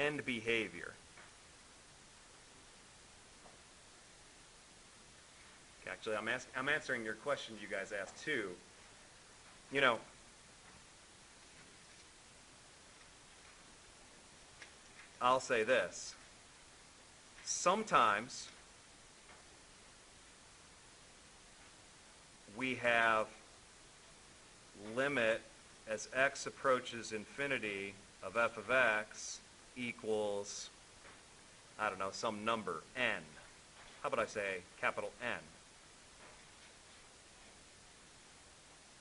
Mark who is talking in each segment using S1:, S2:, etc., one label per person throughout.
S1: end behavior. Actually, I'm answering your question you guys asked too. You know, I'll say this. Sometimes we have limit as x approaches infinity of f of x equals, I don't know, some number, n. How about I say capital N?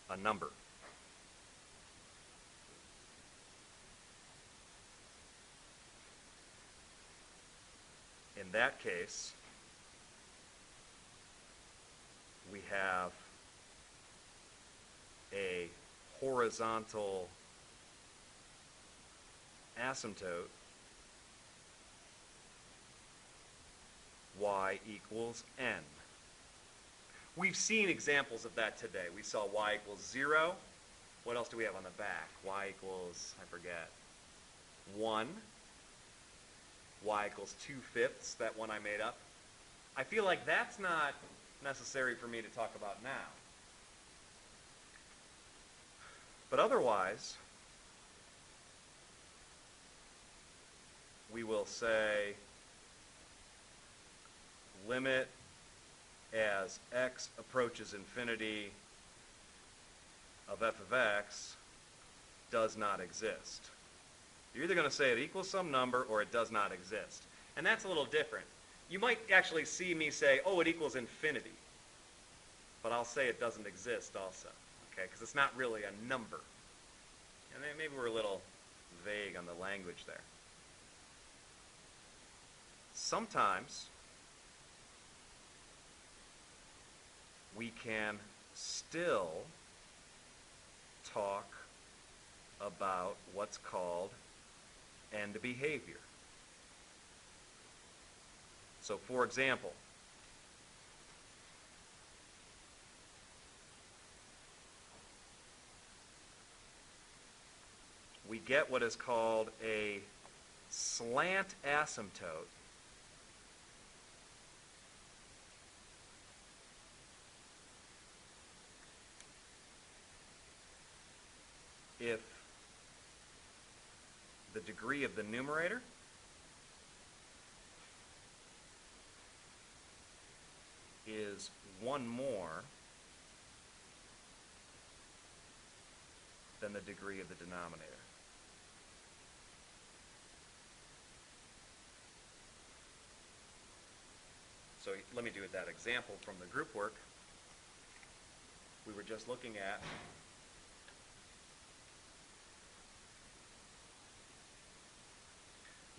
S1: A number. In that case, we have a horizontal asymptote y equals n. We've seen examples of that today. We saw y equals 0. What else do we have on the back? Y equals, I forget, 1. Y equals 2/5, that one I made up. I feel like that's not necessary for me to talk about now. But otherwise, we will say limit as x approaches infinity of f of x does not exist. You're either going to say it equals some number or it does not exist. And that's a little different. You might actually see me say, oh, it equals infinity. But I'll say it doesn't exist also, okay? Because it's not really a number. And then maybe we're a little vague on the language there. Sometimes we can still talk about what's called end behavior. So, for example, we get what is called a slant asymptote if the degree of the numerator is one more than the degree of the denominator. So let me do that example from the group work we were just looking at.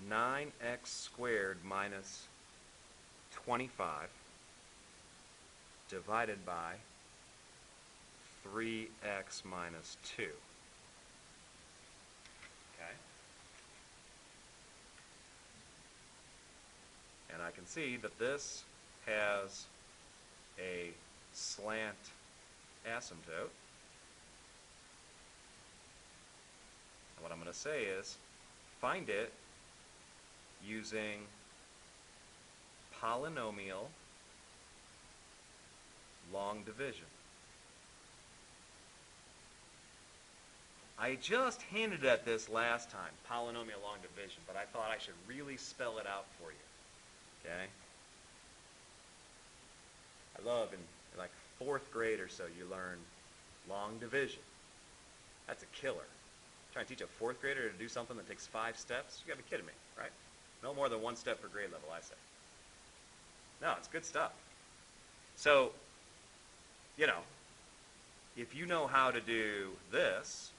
S1: Nine x squared minus 25 divided by 3x minus 2. Okay? And I can see that this has a slant asymptote. And what I'm going to say is find it using polynomial long division. I just hinted at this last time, polynomial long division, but I thought I should really spell it out for you. Okay? I love in like 4th grade or so you learn long division. That's a killer. Trying to teach a 4th grader to do something that takes 5 steps? You gotta be kidding me, right? No more than 1 step per grade level, I say. No, it's good stuff. So, you know, if you know how to do this,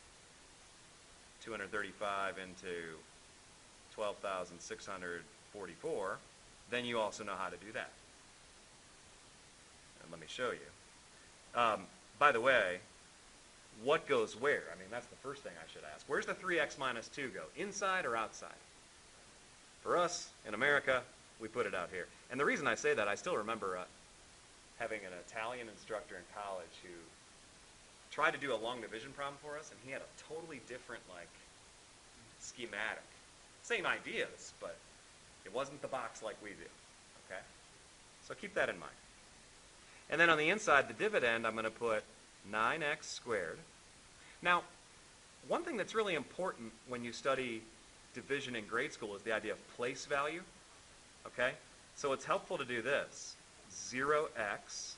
S1: 235 into 12,644, then you also know how to do that. And let me show you. By the way, what goes where? I mean, that's the first thing I should ask. Where's the 3x minus 2 go? Inside or outside? For us, in America, we put it out here. And the reason I say that, I still remember having an Italian instructor in college who tried to do a long division problem for us, and he had a totally different, like, schematic. Same ideas, but it wasn't the box like we do. Okay? So keep that in mind. And then on the inside, the dividend, I'm going to put 9x squared. Now, one thing that's really important when you study division in grade school is the idea of place value. Okay? So it's helpful to do this. 0x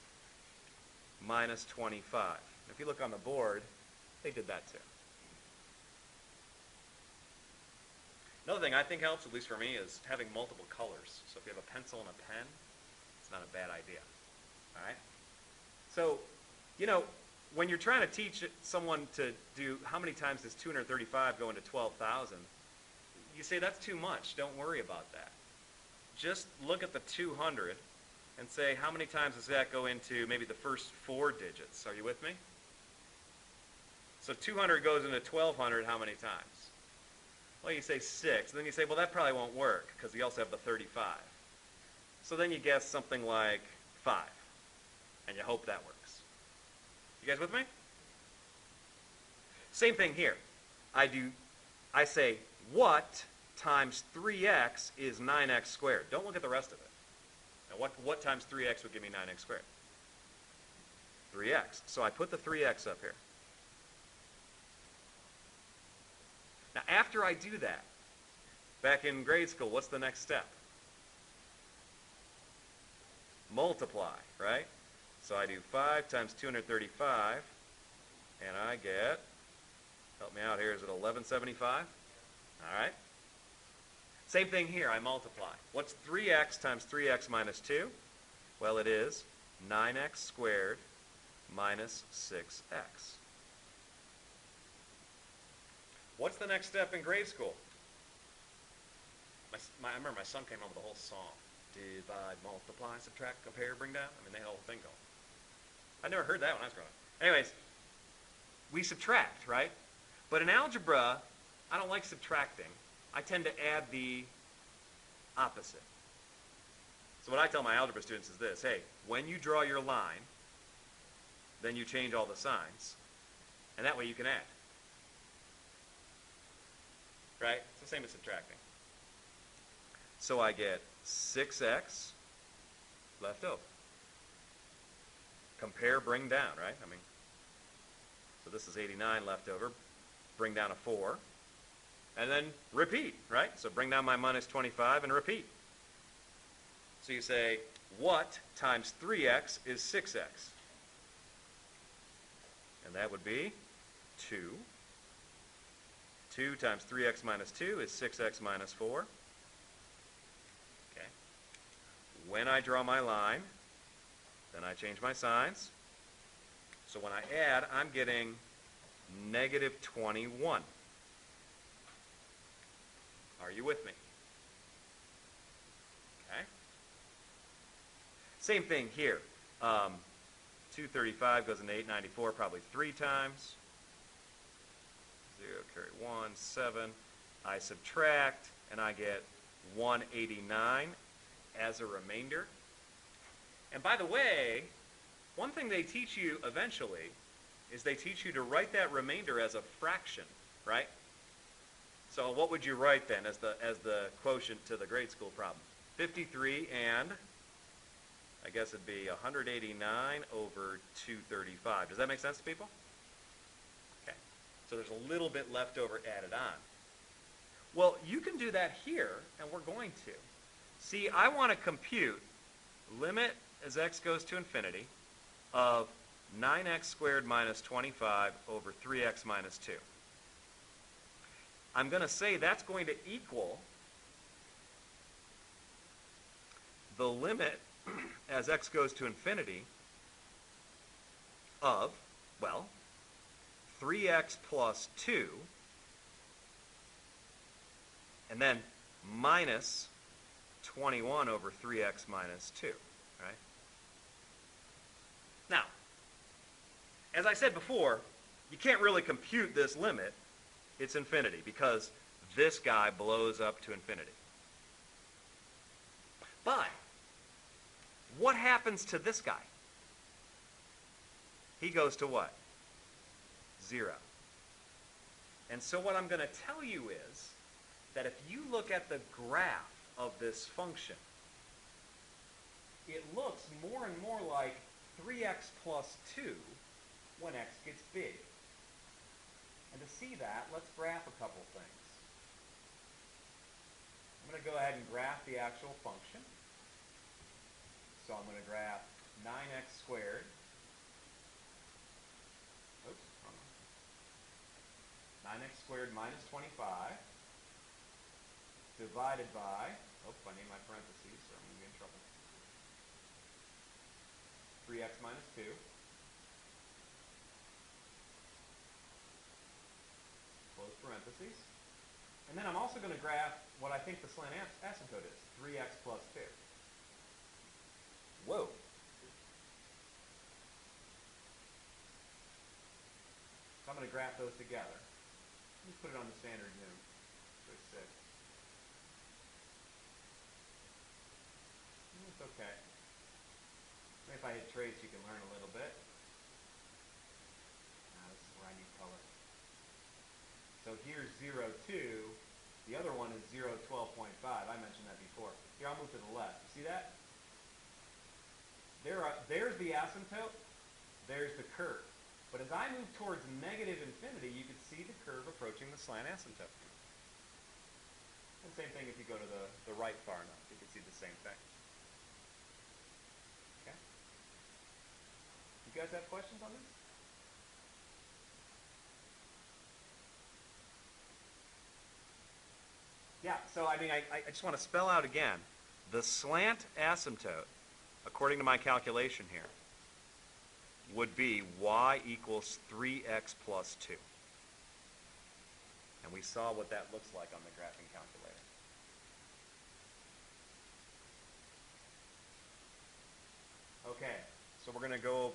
S1: minus 25. If you look on the board, they did that too. Another thing I think helps, at least for me, is having multiple colors. So if you have a pencil and a pen, it's not a bad idea. All right? So, you know, when you're trying to teach someone to do how many times does 235 go into 12,000, you say that's too much. Don't worry about that. Just look at the 200 and say how many times does that go into maybe the first 4 digits. Are you with me? So 200 goes into 1,200 how many times? Well, you say 6. And then you say, well, that probably won't work because you also have the 35. So then you guess something like 5. And you hope that works. You guys with me? What here. I say, what times 3x is 9x squared? Don't look at the rest of it. Now, what times 3x would give me 9x squared? 3x. So I put the 3x up here. Now, after I do that, back in grade school, what's the next step? Multiply, right? So I do 5 times 235, and I get, help me out here, is it 1175? All right. Same thing here, I multiply. What's 3x times 3x minus 2? Well, it is 9x squared minus 6x. What's the next step in grade school? I remember my son came home with a whole song. Divide, multiply, subtract, compare, bring down. I mean, they had a whole thing going. I never heard that when I was growing up. Anyways, we subtract, right? But in algebra, I don't like subtracting. I tend to add the opposite. So what I tell my algebra students is this. Hey, when you draw your line, then you change all the signs. And that way you can add. Right? It's the same as subtracting. So I get 6x left over. Compare, bring down, right? I mean, so this is 89 left over. Bring down a 4. And then repeat, right? So bring down my minus 25 and repeat. So you say, what times 3x is 6x? And that would be 2. 2 times 3x minus 2 is 6x minus 4. Okay. When I draw my line, then I change my signs. So when I add, I'm getting negative 21. Are you with me? Okay. Same thing here. 235 goes into 894 probably 3 times. 0, carry 1, 7. I subtract, and I get 189 as a remainder. And by the way, one thing they teach you eventually is they teach you to write that remainder as a fraction, right? So what would you write then as the quotient to the grade school problem? 53 and, I guess it'd be 189 over 235. Does that make sense to people? Okay. So there's a little bit left over added on. Well, you can do that here, and we're going to. See, I want to compute limit as x goes to infinity of 9x squared minus 25 over 3x minus 2. I'm going to say that's going to equal the limit as x goes to infinity of, well, 3x plus 2, and then minus 21 over 3x minus 2, right? Now, as I said before, you can't really compute this limit. It's infinity because this guy blows up to infinity. But what happens to this guy? He goes to what? 0. And so what I'm going to tell you is that if you look at the graph of this function, it looks more and more like 3x plus 2 when x gets big. And to see that, let's graph a couple things. I'm going to go ahead and graph the actual function. So I'm going to graph 9x squared. Oops, wrong one. 9x squared minus 25 divided by, I need my parentheses, so I'm going to be in trouble. 3x minus 2. Close parentheses. And then I'm also going to graph what I think the slant asymptote is, 3x plus 2. Whoa. So I'm going to graph those together. Let me put it on the standard zoom. So it's 6. It's okay. Maybe if I hit trace, you can learn a little bit. This is where I need color. So here's 0, 2. The other one is 0, 12.5. I mentioned that before. Here, I'll move to the left. You see that? There's the asymptote. There's the curve. But as I move towards negative infinity, you can see the curve approaching the slant asymptote. And same thing if you go to the right far enough. You can see the same thing. Okay? You guys have questions on this? Yeah, so I just want to spell out again. The slant asymptote, according to my calculation here, would be y equals 3x plus 2. And we saw what that looks like on the graphing calculator. Okay, so we're going to go over